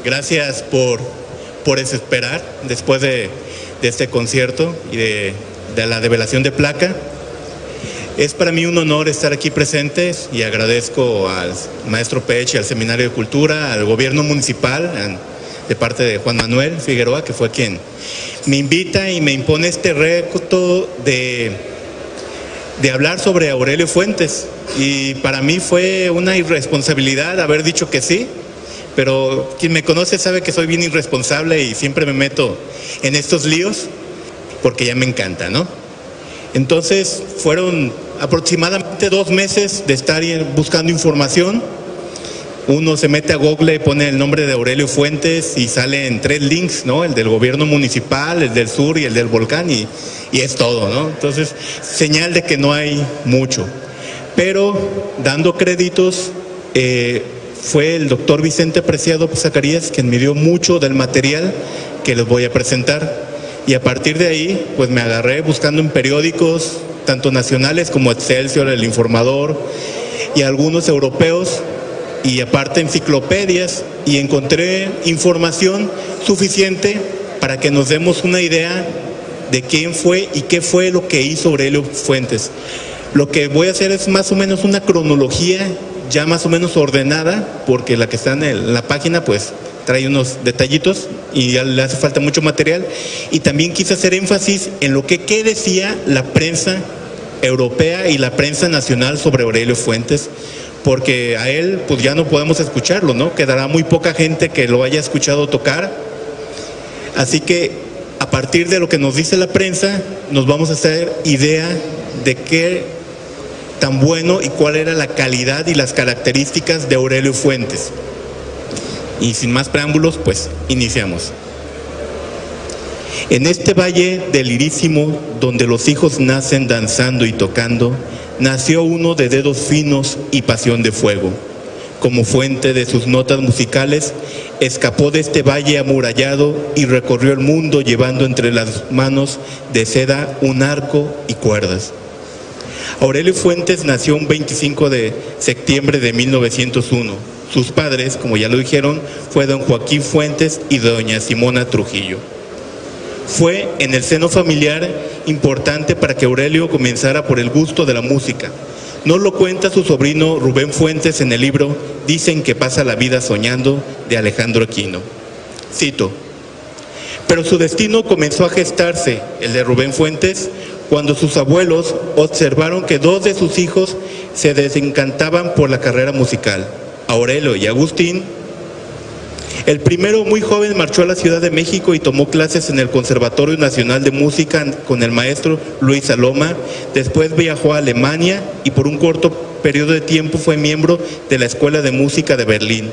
Gracias por esperar después de este concierto y de la develación de placa. Es para mí un honor estar aquí presentes y agradezco al maestro Pech y al Seminario de Cultura, al gobierno municipal, de parte de Juan Manuel Figueroa, que fue quien me invita y me impone este reto de hablar sobre Aurelio Fuentes. Y para mí fue una irresponsabilidad haber dicho que sí, pero quien me conoce sabe que soy bien irresponsable y siempre me meto en estos líos porque ya me encanta, ¿no? Entonces fueron aproximadamente 2 meses de estar buscando información. Uno se mete a Google y pone el nombre de Aurelio Fuentes y salen 3 links, ¿no? El del gobierno municipal, el del sur y el del volcán, y es todo, ¿no? Entonces, señal de que no hay mucho. Pero, dando créditos, fue el doctor Vicente Preciado Zacarías quien me dio mucho del material que les voy a presentar. Y a partir de ahí, pues me agarré buscando en periódicos, tanto nacionales como Excelsior, El Informador, y algunos europeos, y aparte enciclopedias, y encontré información suficiente para que nos demos una idea de quién fue y qué fue lo que hizo Aurelio Fuentes. Lo que voy a hacer es más o menos una cronología ya más o menos ordenada, porque la que está en la página pues trae unos detallitos y ya le hace falta mucho material. Y también quise hacer énfasis en lo que decía la prensa europea y la prensa nacional sobre Aurelio Fuentes, porque a él pues ya no podemos escucharlo, ¿no? Quedará muy poca gente que lo haya escuchado tocar. Así que a partir de lo que nos dice la prensa, nos vamos a hacer idea de qué tan bueno y cuál era la calidad y las características de Aurelio Fuentes. Y sin más preámbulos, pues iniciamos. En este valle del Irísimo, donde los hijos nacen danzando y tocando, nació uno de dedos finos y pasión de fuego. Como fuente de sus notas musicales, escapó de este valle amurallado y recorrió el mundo llevando entre las manos de seda un arco y cuerdas. Aurelio Fuentes nació un 25 de septiembre de 1901. Sus padres, como ya lo dijeron, fue don Joaquín Fuentes y doña Simona Trujillo. Fue en el seno familiar importante para que Aurelio comenzara por el gusto de la música. Nos lo cuenta su sobrino Rubén Fuentes en el libro Dicen que pasa la vida soñando, de Alejandro Aquino. Cito: pero su destino comenzó a gestarse, el de Rubén Fuentes, cuando sus abuelos observaron que 2 de sus hijos se desencantaban por la carrera musical, Aurelio y Agustín. El primero, muy joven, marchó a la Ciudad de México y tomó clases en el Conservatorio Nacional de Música con el maestro Luis Saloma. Después viajó a Alemania y por un corto periodo de tiempo fue miembro de la Escuela de Música de Berlín.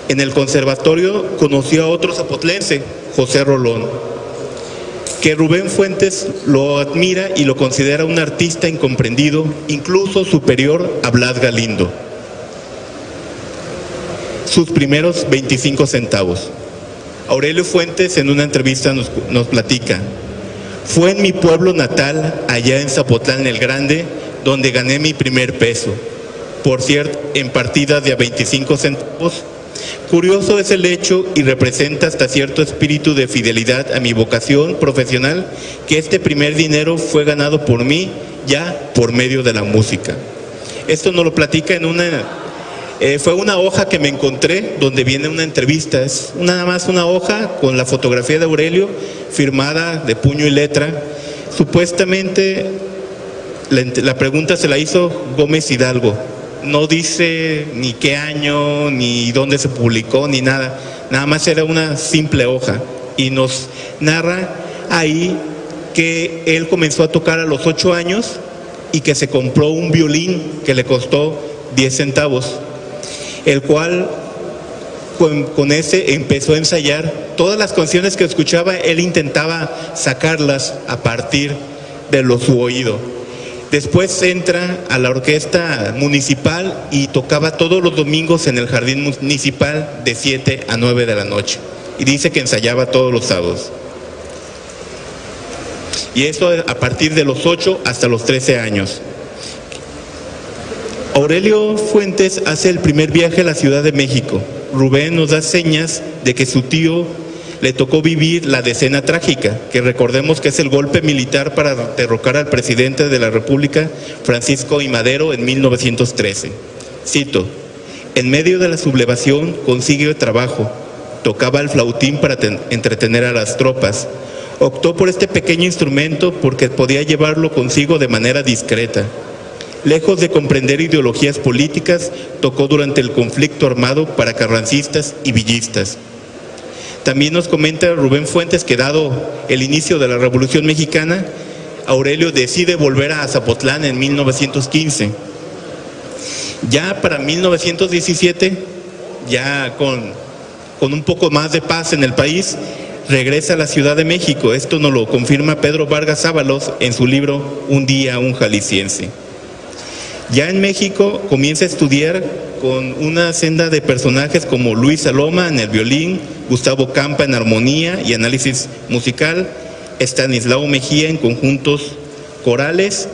En el conservatorio conoció a otro zapotlense, José Rolón, que Rubén Fuentes lo admira y lo considera un artista incomprendido, incluso superior a Blas Galindo. Sus primeros 25 centavos. Aurelio Fuentes en una entrevista nos platica: fue en mi pueblo natal, allá en Zapotlán el Grande, donde gané mi primer peso. Por cierto, en partidas de a 25 centavos. Curioso es el hecho y representa hasta cierto espíritu de fidelidad a mi vocación profesional, que este primer dinero fue ganado por mí ya por medio de la música. Esto nos lo platica en fue una hoja que me encontré donde viene una entrevista. Es nada más una hoja con la fotografía de Aurelio firmada de puño y letra. Supuestamente la pregunta se la hizo Gómez Hidalgo. No dice ni qué año, ni dónde se publicó, ni nada. Nada más era una simple hoja. Y nos narra ahí que él comenzó a tocar a los 8 años y que se compró un violín que le costó 10 centavos, el cual con ese empezó a ensayar. Todas las canciones que escuchaba, él intentaba sacarlas a partir de su oído. Después entra a la orquesta municipal y tocaba todos los domingos en el jardín municipal de 7 a 9 de la noche. Y dice que ensayaba todos los sábados. Y esto a partir de los 8 hasta los 13 años. Aurelio Fuentes hace el primer viaje a la Ciudad de México. Rubén nos da señas de que su tío le tocó vivir la decena trágica, que recordemos que es el golpe militar para derrocar al presidente de la República, Francisco I. Madero, en 1913. Cito: en medio de la sublevación consigue trabajo, tocaba el flautín para entretener a las tropas. Optó por este pequeño instrumento porque podía llevarlo consigo de manera discreta. Lejos de comprender ideologías políticas, tocó durante el conflicto armado para carrancistas y villistas. También nos comenta Rubén Fuentes que, dado el inicio de la Revolución Mexicana, Aurelio decide volver a Zapotlán en 1915. Ya para 1917, ya con un poco más de paz en el país, regresa a la Ciudad de México. Esto nos lo confirma Pedro Vargas Ábalos en su libro Un día, un jalisciense. Ya en México comienza a estudiar con una senda de personajes como Luis Saloma en el violín, Gustavo Campa en armonía y análisis musical, Estanislao Mejía en conjuntos corales,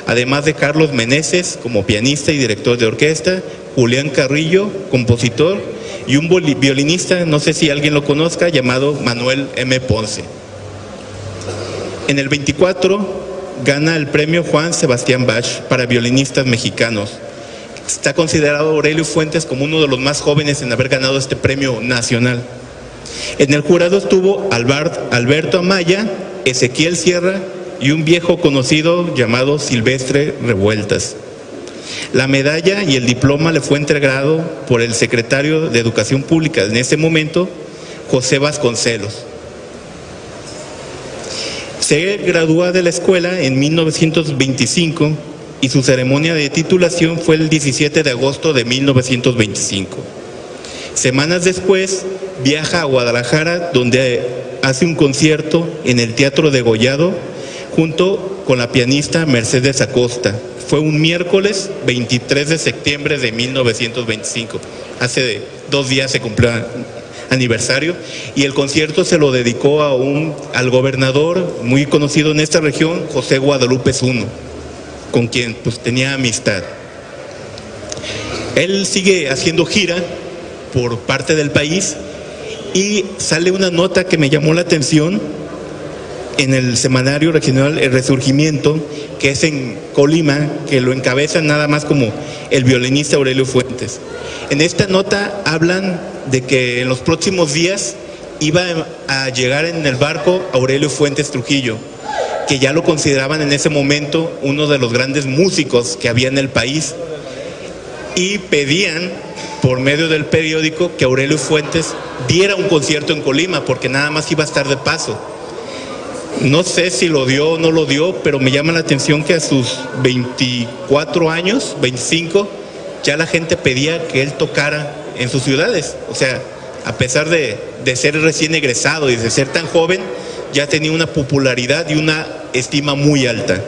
además de Carlos Meneses como pianista y director de orquesta, Julián Carrillo, compositor, y un violinista, no sé si alguien lo conozca, llamado Manuel M. Ponce. En el 24 gana el premio Juan Sebastián Bach para violinistas mexicanos. Está considerado Aurelio Fuentes como uno de los más jóvenes en haber ganado este premio nacional. En el jurado estuvo Alberto Amaya, Ezequiel Sierra y un viejo conocido llamado Silvestre Revueltas. La medalla y el diploma le fue entregado por el secretario de Educación Pública en ese momento, José Vasconcelos. Se gradúa de la escuela en 1925 y su ceremonia de titulación fue el 17 de agosto de 1925. Semanas después viaja a Guadalajara, donde hace un concierto en el Teatro Degollado junto con la pianista Mercedes Acosta. Fue un miércoles 23 de septiembre de 1925. Hace 2 días se cumplió aniversario, y el concierto se lo dedicó al gobernador muy conocido en esta región, José Guadalupe Zuno, con quien pues tenía amistad. Él sigue haciendo gira por parte del país y sale una nota que me llamó la atención en el semanario regional El Resurgimiento, que es en Colima, que lo encabeza nada más como el violinista Aurelio Fuentes. En esta nota hablan de que en los próximos días iba a llegar en el barco Aurelio Fuentes Trujillo, que ya lo consideraban en ese momento uno de los grandes músicos que había en el país, y pedían por medio del periódico que Aurelio Fuentes diera un concierto en Colima, porque nada más iba a estar de paso. No sé si lo dio o no lo dio, pero me llama la atención que a sus 24 años, 25, ya la gente pedía que él tocara en sus ciudades. O sea, a pesar de ser recién egresado y de ser tan joven, ya tenía una popularidad y una estima muy alta.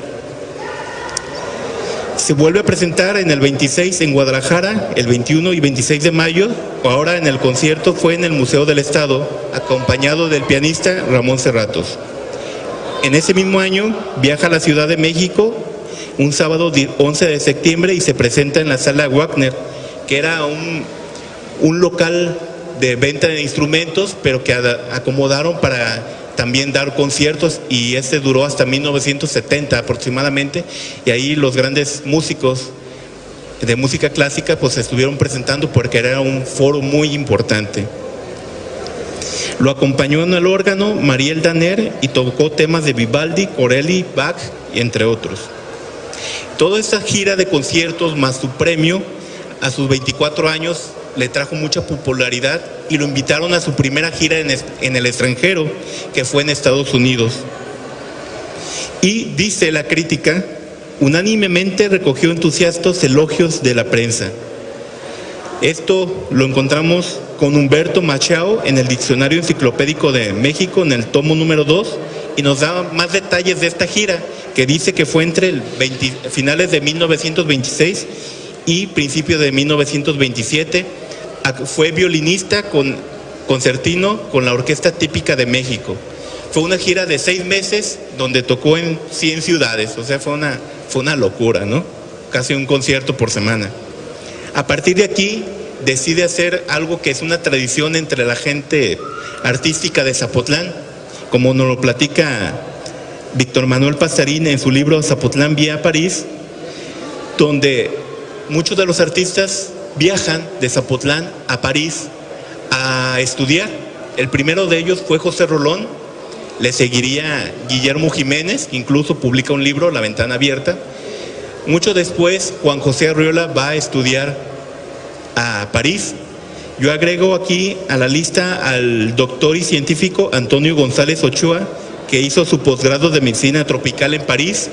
Se vuelve a presentar en el 26 en Guadalajara, el 21 y 26 de mayo. Ahora en el concierto fue en el Museo del Estado, acompañado del pianista Ramón Serratos. En ese mismo año viaja a la Ciudad de México un sábado 11 de septiembre y se presenta en la Sala Wagner, que era un local de venta de instrumentos, pero que acomodaron para también dar conciertos, y este duró hasta 1970 aproximadamente, y ahí los grandes músicos de música clásica pues se estuvieron presentando porque era un foro muy importante. Lo acompañó en el órgano Mariel Danner y tocó temas de Vivaldi, Corelli, Bach, entre otros. Toda esta gira de conciertos más su premio a sus 24 años le trajo mucha popularidad y lo invitaron a su primera gira en el extranjero, que fue en Estados Unidos. Y dice la crítica, unánimemente recogió entusiastas elogios de la prensa. Esto lo encontramos con Humberto Machado en el Diccionario Enciclopédico de México, en el tomo número 2, y nos da más detalles de esta gira, que dice que fue entre finales de 1926 y principios de 1927. Fue violinista concertino con la Orquesta Típica de México. Fue una gira de 6 meses donde tocó en 100 ciudades, o sea, fue una locura, ¿no? Casi un concierto por semana. A partir de aquí decide hacer algo que es una tradición entre la gente artística de Zapotlán, como nos lo platica Víctor Manuel Pasarín en su libro Zapotlán vía París, donde muchos de los artistas viajan de Zapotlán a París a estudiar. El primero de ellos fue José Rolón, le seguiría Guillermo Jiménez, que incluso publica un libro, La Ventana Abierta. Mucho después, Juan José Arriola va a estudiar a París. Yo agrego aquí a la lista al doctor y científico Antonio González Ochoa, que hizo su posgrado de medicina tropical en París,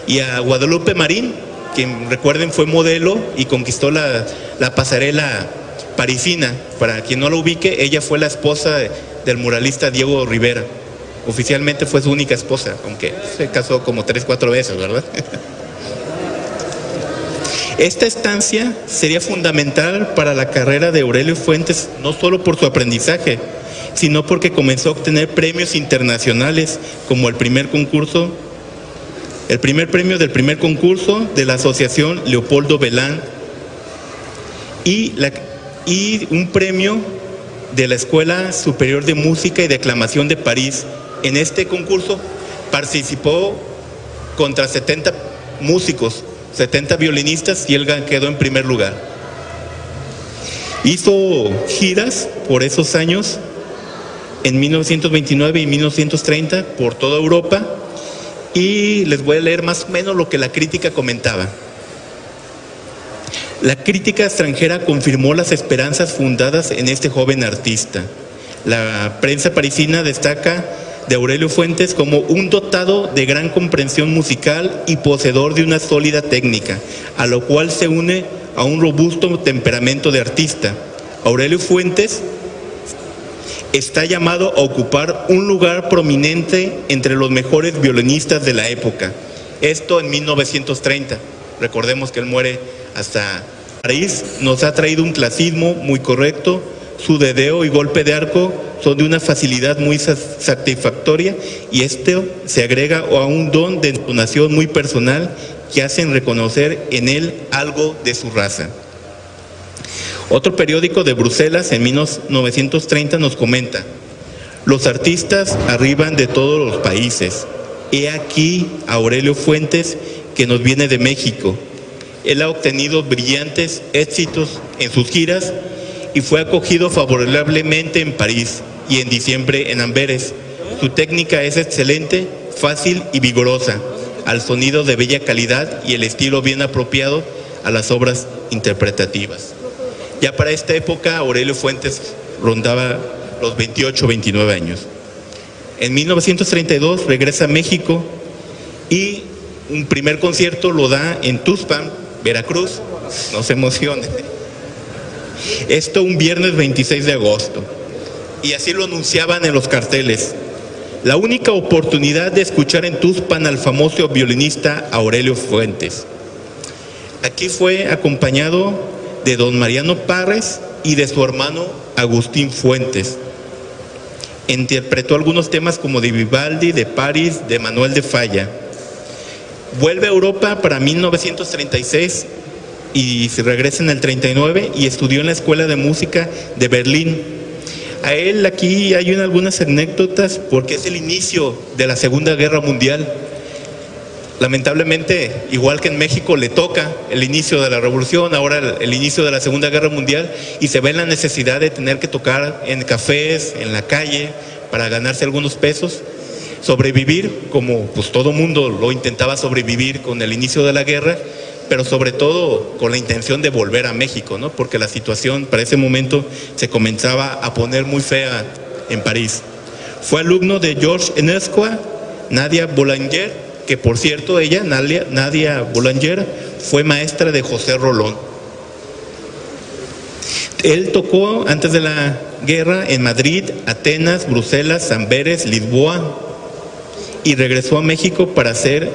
y a Guadalupe Marín, quien recuerden fue modelo y conquistó la pasarela parisina. Para quien no lo ubique, ella fue la esposa del muralista Diego Rivera. Oficialmente fue su única esposa, aunque se casó como 3 o 4 veces, ¿verdad? Esta estancia sería fundamental para la carrera de Aurelio Fuentes, no solo por su aprendizaje, sino porque comenzó a obtener premios internacionales, como el primer premio del primer concurso de la Asociación Leopoldo Belán y un premio de la Escuela Superior de Música y Declamación de París. En este concurso participó contra 70 músicos, 70 violinistas, y él quedó en primer lugar. Hizo giras por esos años, en 1929 y 1930, por toda Europa, y les voy a leer más o menos lo que la crítica comentaba. La crítica extranjera confirmó las esperanzas fundadas en este joven artista. La prensa parisina destaca de Aurelio Fuentes como un dotado de gran comprensión musical y poseedor de una sólida técnica, a lo cual se une a un robusto temperamento de artista. Aurelio Fuentes está llamado a ocupar un lugar prominente entre los mejores violinistas de la época. Esto en 1930. Recordemos que él muere hasta París. Nos ha traído un clasismo muy correcto. Su dedeo y golpe de arco son de una facilidad muy satisfactoria, y esto se agrega a un don de entonación muy personal que hacen reconocer en él algo de su raza. Otro periódico de Bruselas en 1930 nos comenta: los artistas arriban de todos los países. He aquí a Aurelio Fuentes, que nos viene de México. Él ha obtenido brillantes éxitos en sus giras y fue acogido favorablemente en París y en diciembre en Amberes. Su técnica es excelente, fácil y vigorosa, al sonido de bella calidad y el estilo bien apropiado a las obras interpretativas. Ya para esta época Aurelio Fuentes rondaba los 28 o 29 años. En 1932 regresa a México y un primer concierto lo da en Tuxpan, Veracruz. No se emocionen. Esto un viernes 26 de agosto. Y así lo anunciaban en los carteles: la única oportunidad de escuchar en Tuxpan al famoso violinista Aurelio Fuentes. Aquí fue acompañado de don Mariano Parres y de su hermano Agustín Fuentes. Interpretó algunos temas como de Vivaldi, de París, de Manuel de Falla. Vuelve a Europa para 1936 y se regresa en el 39 y estudió en la Escuela de Música de Berlín. A él aquí hay algunas anécdotas porque es el inicio de la Segunda Guerra Mundial. Lamentablemente, igual que en México, le toca el inicio de la Revolución, ahora el inicio de la Segunda Guerra Mundial, y se ve la necesidad de tener que tocar en cafés, en la calle, para ganarse algunos pesos, sobrevivir, como pues todo mundo lo intentaba sobrevivir con el inicio de la guerra, pero sobre todo con la intención de volver a México, ¿no? Porque la situación para ese momento se comenzaba a poner muy fea en París. Fue alumno de Georges Enescoa, Nadia Boulanger, que por cierto ella, Nadia Boulanger, fue maestra de José Rolón. Él tocó antes de la guerra en Madrid, Atenas, Bruselas, Amberes, Lisboa, y regresó a México para ser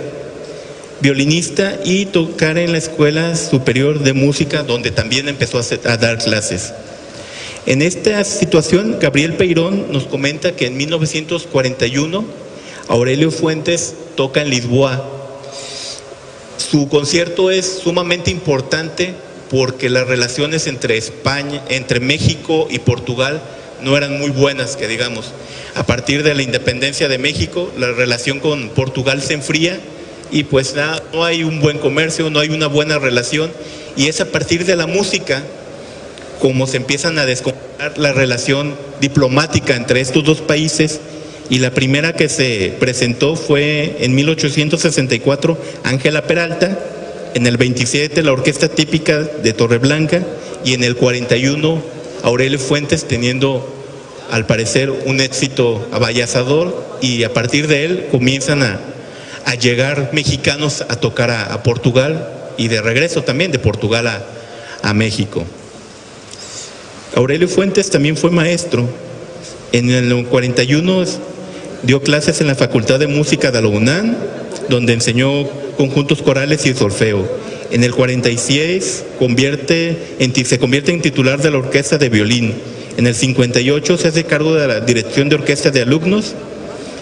violinista y tocar en la Escuela Superior de Música, donde también empezó a dar clases. En esta situación, Gabriel Peirón nos comenta que en 1941 Aurelio Fuentes toca en Lisboa. Su concierto es sumamente importante porque las relaciones entre España, entre México y Portugal no eran muy buenas, que digamos. A partir de la independencia de México, la relación con Portugal se enfría y pues no hay un buen comercio, no hay una buena relación, y es a partir de la música como se empiezan a desconectar la relación diplomática entre estos dos países. Y la primera que se presentó fue en 1864, Ángela Peralta, en el 27 la Orquesta Típica de Torreblanca, y en el 41 Aurelio Fuentes, teniendo al parecer un éxito avasallador, y a partir de él comienzan a llegar mexicanos a tocar a Portugal, y de regreso también de Portugal a México. Aurelio Fuentes también fue maestro. En el 41 dio clases en la Facultad de Música de la UNAM, donde enseñó conjuntos corales y solfeo. En el 46 se convierte en titular de la orquesta de violín. En el 58 se hace cargo de la dirección de orquesta de alumnos,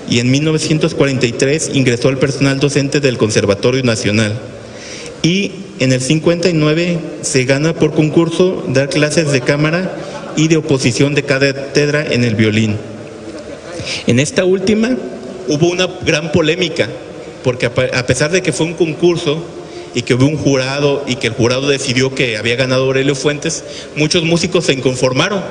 y en 1943 ingresó al personal docente del Conservatorio Nacional. Y en el 59 se gana por concurso dar clases de cámara y de oposición de cátedra en el violín. En esta última hubo una gran polémica, porque a pesar de que fue un concurso y que hubo un jurado y que el jurado decidió que había ganado Aurelio Fuentes, muchos músicos se inconformaron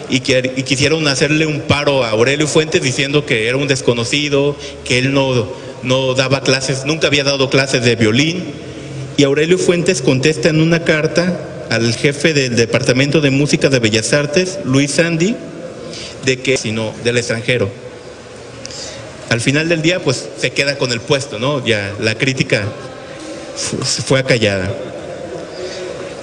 y quisieron hacerle un paro a Aurelio Fuentes diciendo que era un desconocido, que él no daba clases, nunca había dado clases de violín. Y Aurelio Fuentes contesta en una carta al jefe del Departamento de Música de Bellas Artes, Luis Sandy, sino del extranjero. Al final del día, pues se queda con el puesto, ¿no? Ya la crítica fue acallada.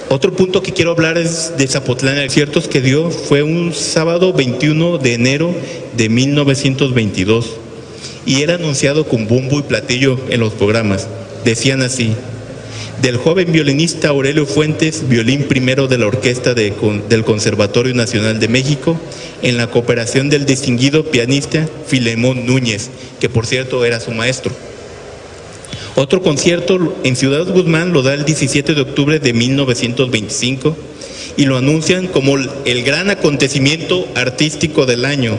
Otro punto que quiero hablar es de Zapotlán. El concierto que dio fue un sábado 21 de enero de 1922 y era anunciado con bombo y platillo en los programas. Decían así: del joven violinista Aurelio Fuentes, violín primero de la orquesta del Conservatorio Nacional de México, en la cooperación del distinguido pianista Filemón Núñez, que por cierto era su maestro. Otro concierto en Ciudad Guzmán lo da el 17 de octubre de 1925 y lo anuncian como el gran acontecimiento artístico del año.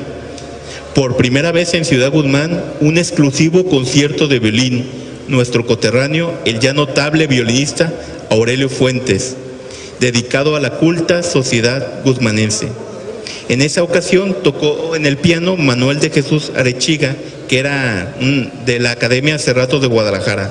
Por primera vez en Ciudad Guzmán, un exclusivo concierto de violín. Nuestro coterráneo, el ya notable violinista Aurelio Fuentes, dedicado a la culta sociedad guzmanense. En esa ocasión tocó en el piano Manuel de Jesús Arechiga, que era de la Academia Cerrato de Guadalajara.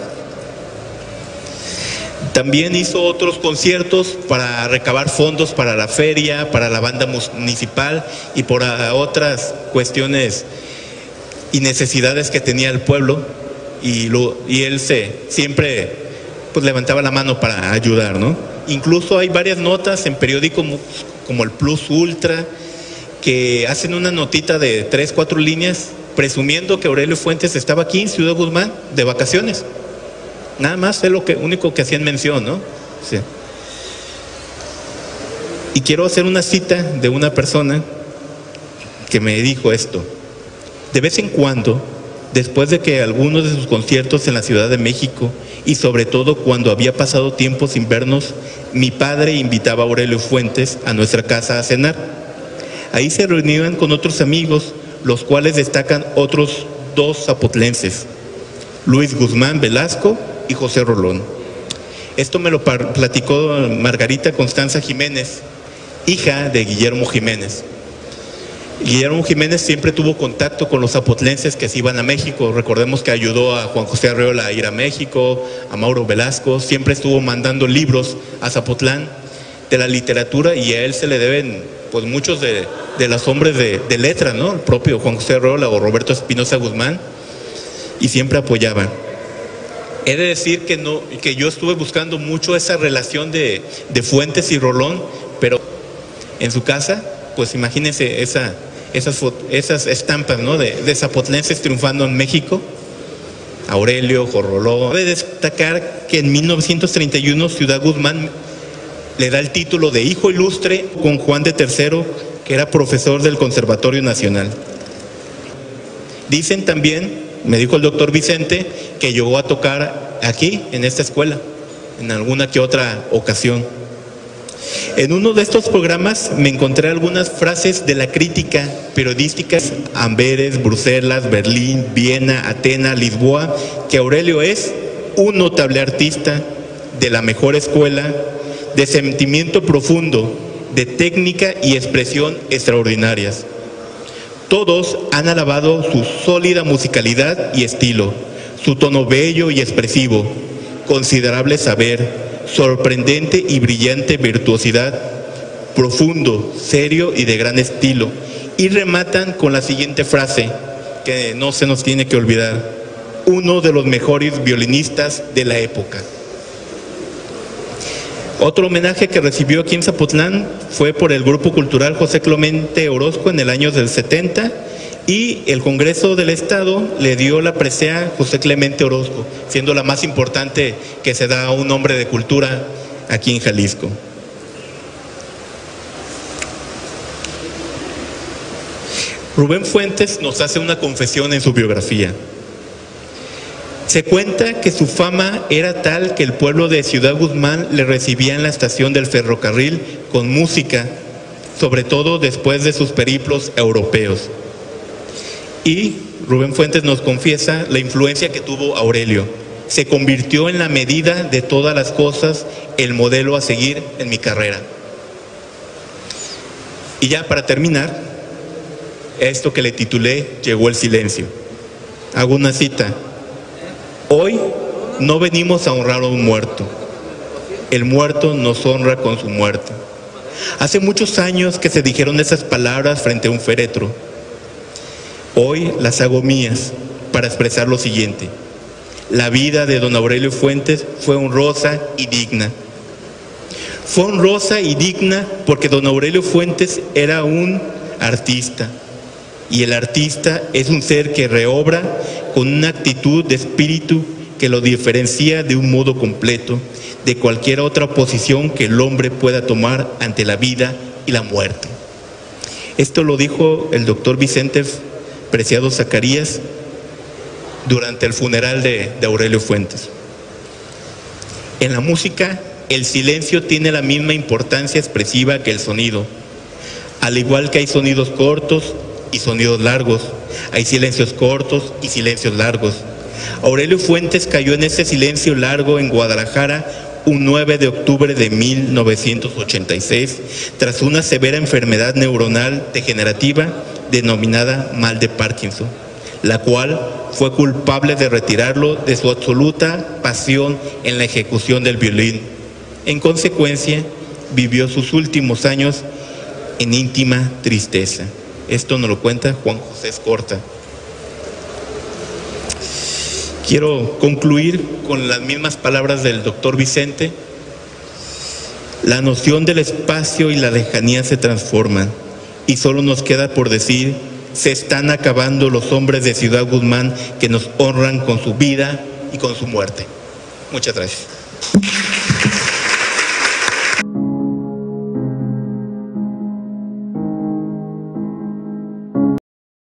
También hizo otros conciertos para recabar fondos para la feria, para la banda municipal y por otras cuestiones y necesidades que tenía el pueblo. Y él siempre pues levantaba la mano para ayudar, ¿no? Incluso hay varias notas en periódicos como el Plus Ultra que hacen una notita de 3-4 líneas presumiendo que Aurelio Fuentes estaba aquí en Ciudad Guzmán de vacaciones. Nada más es lo único que hacían mención, ¿no? Sí. Y quiero hacer una cita de una persona que me dijo esto: de vez en cuando, después de que algunos de sus conciertos en la Ciudad de México, y sobre todo cuando había pasado tiempo sin vernos, mi padre invitaba a Aurelio Fuentes a nuestra casa a cenar. Ahí se reunían con otros amigos, los cuales destacan otros dos zapotlenses, Luis Guzmán Velasco y José Rolón. Esto me lo platicó Margarita Constanza Jiménez, hija de Guillermo Jiménez. Guillermo Jiménez siempre tuvo contacto con los zapotlenses que se iban a México. Recordemos que ayudó a Juan José Arreola a ir a México, a Mauro Velasco. Siempre estuvo mandando libros a Zapotlán de la literatura, y a él se le deben pues muchos de los hombres de letra, ¿no? El propio Juan José Arreola o Roberto Espinosa Guzmán, y siempre apoyaban. He de decir que yo estuve buscando mucho esa relación de Fuentes y Rolón, pero en su casa, pues imagínense esas estampas, ¿no? de zapotlenses triunfando en México. Aurelio, Rolón. Cabe destacar que en 1931 Ciudad Guzmán le da el título de hijo ilustre con Juan de III, que era profesor del Conservatorio Nacional. Dicen también, me dijo el doctor Vicente, que llegó a tocar aquí, en esta escuela, en alguna que otra ocasión. En uno de estos programas me encontré algunas frases de la crítica periodística: Amberes, Bruselas, Berlín, Viena, Atenas, Lisboa, que Aurelio es un notable artista de la mejor escuela, de sentimiento profundo, de técnica y expresión extraordinarias. Todos han alabado su sólida musicalidad y estilo, su tono bello y expresivo, considerable saber, sorprendente y brillante virtuosidad, profundo, serio y de gran estilo. Y rematan con la siguiente frase, que no se nos tiene que olvidar: uno de los mejores violinistas de la época. Otro homenaje que recibió aquí en Zapotlán fue por el Grupo Cultural José Clemente Orozco en el año del 70, y el Congreso del Estado le dio la presea José Clemente Orozco, siendo la más importante que se da a un hombre de cultura aquí en Jalisco. Rubén Fuentes nos hace una confesión en su biografía. Se cuenta que su fama era tal que el pueblo de Ciudad Guzmán le recibía en la estación del ferrocarril con música, sobre todo después de sus periplos europeos. Y Rubén Fuentes nos confiesa la influencia que tuvo Aurelio. Se convirtió en la medida de todas las cosas, el modelo a seguir en mi carrera. Y ya para terminar, esto que le titulé Llegó el silencio. Hago una cita: hoy no venimos a honrar a un muerto, el muerto nos honra con su muerte. Hace muchos años que se dijeron esas palabras frente a un féretro. Hoy las hago mías para expresar lo siguiente: la vida de don Aurelio Fuentes fue honrosa y digna. Fue honrosa y digna porque don Aurelio Fuentes era un artista, y el artista es un ser que reobra con una actitud de espíritu que lo diferencia de un modo completo de cualquier otra posición que el hombre pueda tomar ante la vida y la muerte. Esto lo dijo el doctor Vicente Preciado Zacarías durante el funeral de Aurelio Fuentes. En la música, el silencio tiene la misma importancia expresiva que el sonido. Al igual que hay sonidos cortos y sonidos largos, hay silencios cortos y silencios largos. Aurelio Fuentes cayó en ese silencio largo en Guadalajara un 9 de octubre de 1986, tras una severa enfermedad neuronal degenerativa denominada mal de Parkinson, la cual fue culpable de retirarlo de su absoluta pasión en la ejecución del violín. En consecuencia, vivió sus últimos años en íntima tristeza. Esto nos lo cuenta Juan José Escorta. Quiero concluir con las mismas palabras del doctor Vicente. La noción del espacio y la lejanía se transforman, y solo nos queda por decir: se están acabando los hombres de Ciudad Guzmán que nos honran con su vida y con su muerte. Muchas gracias.